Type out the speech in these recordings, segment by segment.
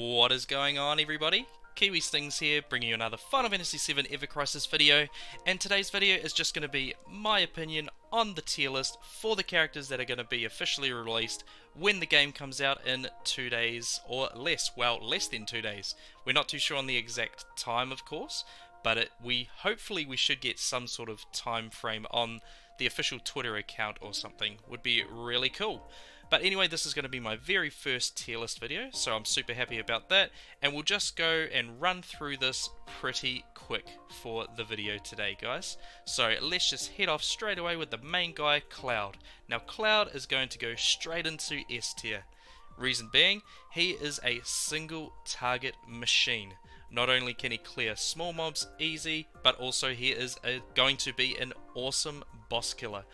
What is going on, everybody? Kiwi Stings here, bringing you another Final Fantasy VII Ever Crisis video, and today's video is just going to be my opinion on the tier list for the characters that are going to be officially released when the game comes out in 2 days or less. Well, less than 2 days. We're not too sure on the exact time, of course, but hopefully we should get some sort of time frame on the official Twitter account or something. Would be really cool. But anyway, this is going to be my very first tier list video, so I'm super happy about that, and we'll just go and run through this pretty quick for the video today, guys. So let's just head off straight away with the main guy, Cloud. Now Cloud is going to go straight into S tier. Reason being, he is a single target machine. Not only can he clear small mobs easy, but also he is going to be an awesome boss killer.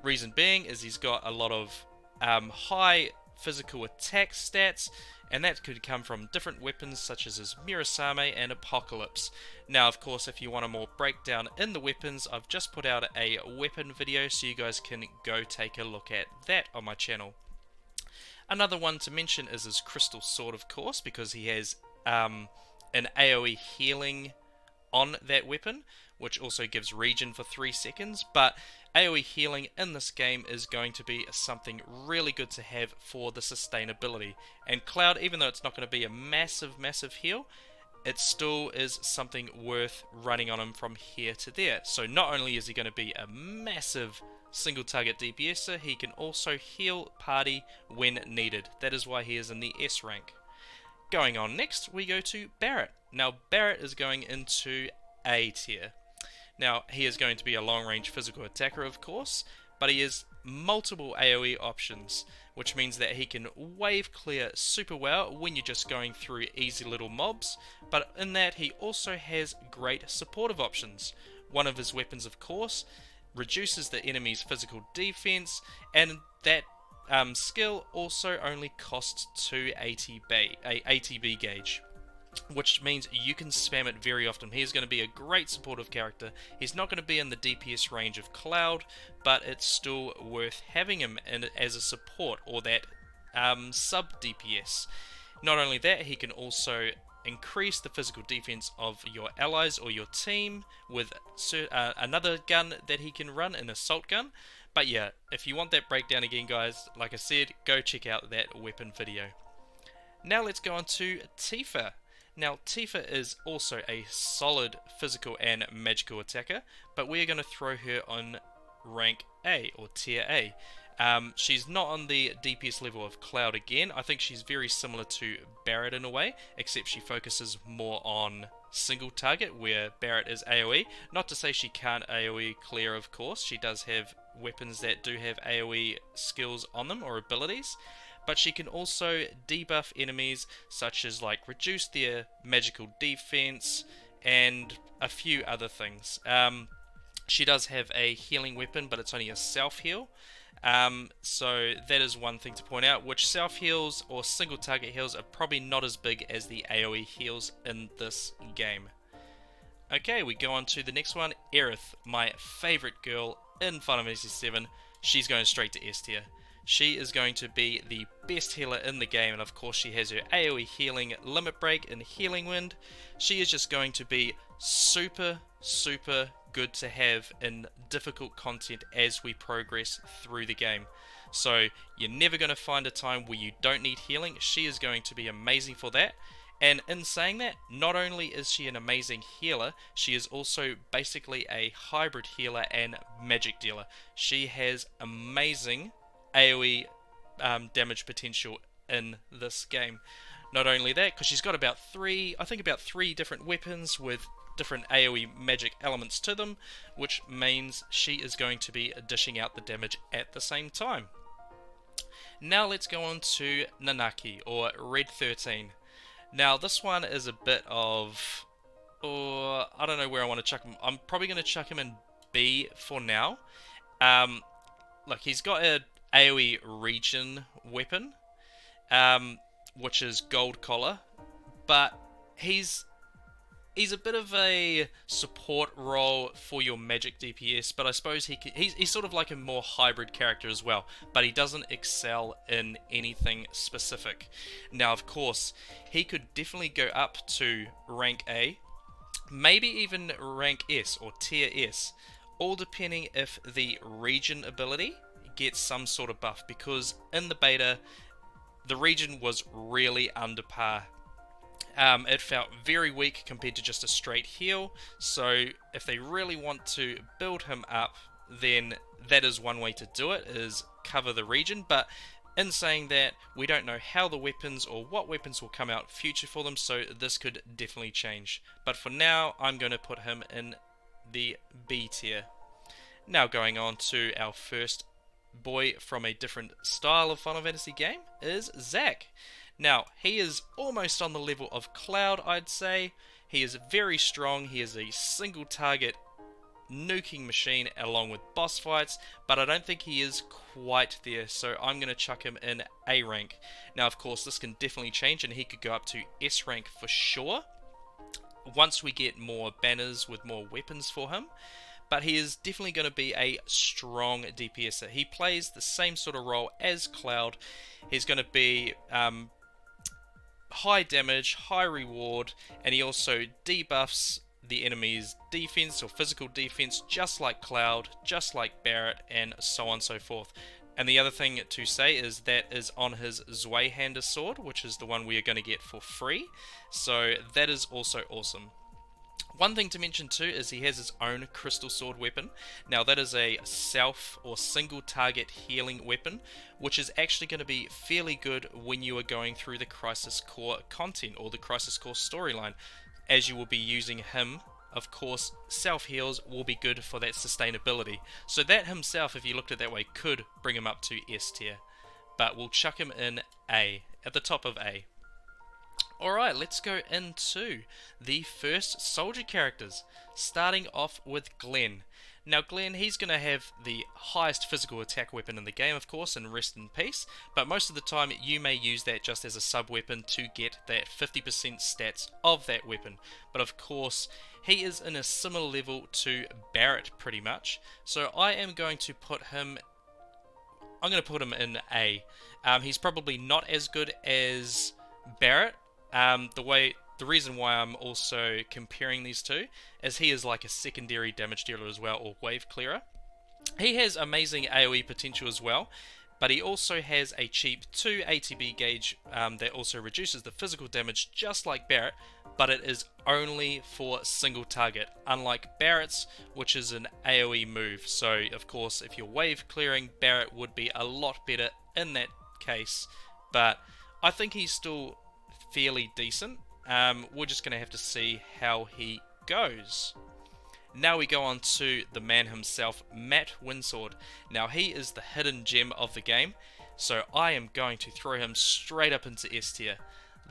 Reason being is he's got a lot of high physical attack stats, and that could come from different weapons such as his Mirasame and Apocalypse. Now, of course, if you want a more breakdown in the weapons, I've just put out a weapon video, so you guys can go take a look at that on my channel. Another one to mention is his Crystal Sword, of course, because he has an AoE healing on that weapon, which also gives regen for 3 seconds, but AoE healing in this game is going to be something really good to have for the sustainability. And Cloud, even though it's not going to be a massive heal, it still is something worth running on him from here to there. So not only is he going to be a massive single target DPSer, he can also heal party when needed. That is why he is in the S rank. Going on next, we go to Barrett. Now Barrett is going into A tier. Now, he is going to be a long-range physical attacker, of course, but he has multiple AoE options, which means that he can wave clear super well when you're just going through easy little mobs, but in that he also has great supportive options. One of his weapons, of course, reduces the enemy's physical defense, and that skill also only costs 2 ATB gauge, which means you can spam it very often. He's going to be a great supportive character. He's not going to be in the DPS range of Cloud, but it's still worth having him as a support, or that sub DPS. Not only that, he can also increase the physical defense of your allies or your team with another gun that he can run, an assault gun. But yeah, if you want that breakdown again, guys, like I said, go check out that weapon video. Now let's go on to Tifa. Now, Tifa is also a solid physical and magical attacker, but we're going to throw her on rank A, or tier A. She's not on the DPS level of Cloud again. I think she's very similar to Barrett in a way, except she focuses more on single target, where Barrett is AoE. Not to say she can't AoE clear, of course. She does have weapons that do have AoE skills on them, or abilities. But she can also debuff enemies, such as like reduce their magical defense and a few other things. She does have a healing weapon, but it's only a self-heal. So that is one thing to point out, which self-heals or single target heals are probably not as big as the AoE heals in this game. Okay, we go on to the next one, Aerith, my favorite girl in Final Fantasy VII. She's going straight to S tier. She is going to be the best healer in the game, and of course she has her AoE healing Limit Break and Healing Wind. She is just going to be super good to have in difficult content as we progress through the game. So you're never going to find a time where you don't need healing. She is going to be amazing for that. And in saying that, not only is she an amazing healer, she is also basically a hybrid healer and magic dealer. She has amazing AoE damage potential in this game. Not only that, because she's got about three different weapons with different AoE magic elements to them, which means she is going to be dishing out the damage at the same time. Now let's go on to Nanaki, or Red 13. Now this one is a bit of, I don't know where I want to chuck him. I'm probably going to chuck him in B for now. Look, he's got a AoE regen weapon, which is Gold Collar, but he's he's a bit of a support role for your magic DPS, but I suppose he's sort of like a more hybrid character as well, but he doesn't excel in anything specific. Now, of course, he could definitely go up to rank A, maybe even rank S or tier S, all depending if the region ability gets some sort of buff, because in the beta, the region was really under par. It felt very weak compared to just a straight heal, so if they really want to build him up, then that is one way to do it, is cover the region. But in saying that, we don't know how the weapons or what weapons will come out future for them, so this could definitely change. But for now, I'm going to put him in the B tier. Now going on to our first boy from a different style of Final Fantasy game is Zack. Now, he is almost on the level of Cloud, I'd say. He is very strong, he is a single target nuking machine along with boss fights, but I don't think he is quite there, so I'm going to chuck him in A rank. Now, of course, this can definitely change, and he could go up to S rank for sure, once we get more banners with more weapons for him. But he is definitely going to be a strong DPSer. He plays the same sort of role as Cloud. He's going to be high damage, high reward, and he also debuffs the enemy's defense or physical defense just like Cloud, just like Barrett, and so on and so forth. And the other thing to say is that is on his Zweihander sword, which is the one we are going to get for free. So that is also awesome. One thing to mention too is he has his own crystal sword weapon. Now that is a self or single target healing weapon, which is actually going to be fairly good when you are going through the Crisis Core content or the Crisis Core storyline, as you will be using him. Of course, self heals will be good for that sustainability. So that himself, if you looked at it that way, could bring him up to S tier. But we'll chuck him in A, at the top of A. Alright, let's go into the first soldier characters, starting off with Glenn. Now Glenn, he's going to have the highest physical attack weapon in the game, of course, and rest in peace, but most of the time you may use that just as a sub-weapon to get that 50% stats of that weapon. But of course, he is in a similar level to Barrett pretty much, so I am going to put him in A. He's probably not as good as Barrett. The reason why I'm also comparing these two is he is like a secondary damage dealer as well, or wave clearer. He has amazing AoE potential as well, but he also has a cheap 2 ATB gauge that also reduces the physical damage just like Barrett, but it is only for single target, unlike Barrett's, which is an AoE move. So of course, if you're wave clearing, Barrett would be a lot better in that case, but I think he's still fairly decent. We're just going to have to see how he goes. Now we go on to the man himself, Matt Winsword. Now he is the hidden gem of the game, so I am going to throw him straight up into S tier.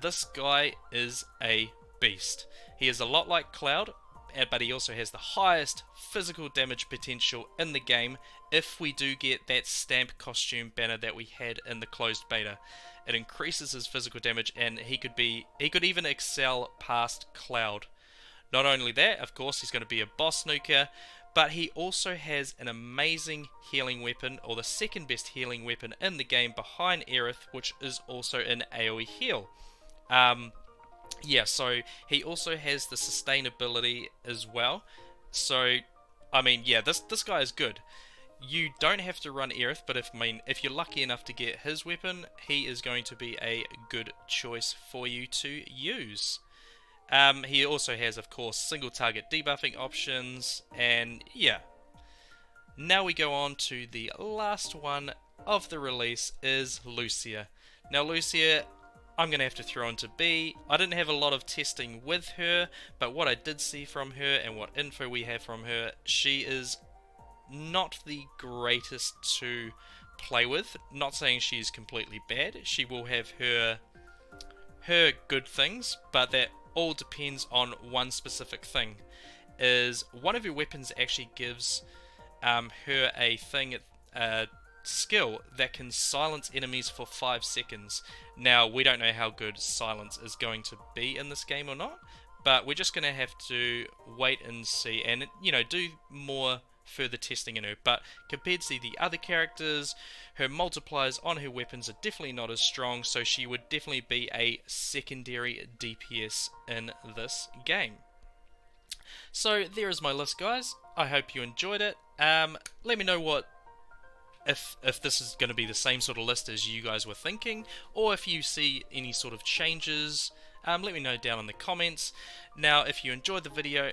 This guy is a beast. He is a lot like Cloud, but he also has the highest physical damage potential in the game if we do get that stamp costume banner that we had in the closed beta. It increases his physical damage, and he could even excel past Cloud. Not only that, of course, he's going to be a boss nuker, but he also has an amazing healing weapon, or the second best healing weapon in the game behind Aerith, which is also an AoE heal. So he also has the sustainability as well. So, I mean, yeah, this guy is good. You don't have to run Aerith, but if you're lucky enough to get his weapon, he is going to be a good choice for you to use. He also has, of course, single target debuffing options, and yeah. Now we go on to the last one of the release is Lucia. Now Lucia, I'm going to have to throw into B. I didn't have a lot of testing with her, but what I did see from her and what info we have from her, she is not the greatest to play with. Not saying she's completely bad. She will have her good things, but that all depends on one specific thing. Is one of your weapons actually gives her a skill that can silence enemies for 5 seconds. Now we don't know how good silence is going to be in this game or not, but we're just going to have to wait and see, and you know, do more further testing in her. But compared to the other characters, her multipliers on her weapons are definitely not as strong, so she would definitely be a secondary DPS in this game. So there is my list, guys. I hope you enjoyed it. Let me know what if this is going to be the same sort of list as you guys were thinking, or if you see any sort of changes. Let me know down in the comments. Now, if you enjoyed the video,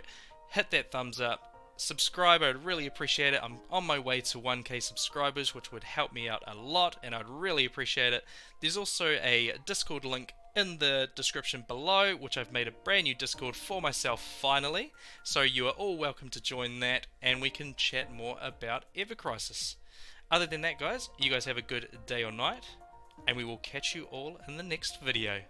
hit that thumbs up. Subscribe, I'd really appreciate it. I'm on my way to 1k subscribers, which would help me out a lot, and I'd really appreciate it. There's also a Discord link in the description below, which I've made a brand new Discord for myself finally, so you are all welcome to join that, and we can chat more about Ever Crisis. Other than that, guys, you guys have a good day or night, and we will catch you all in the next video.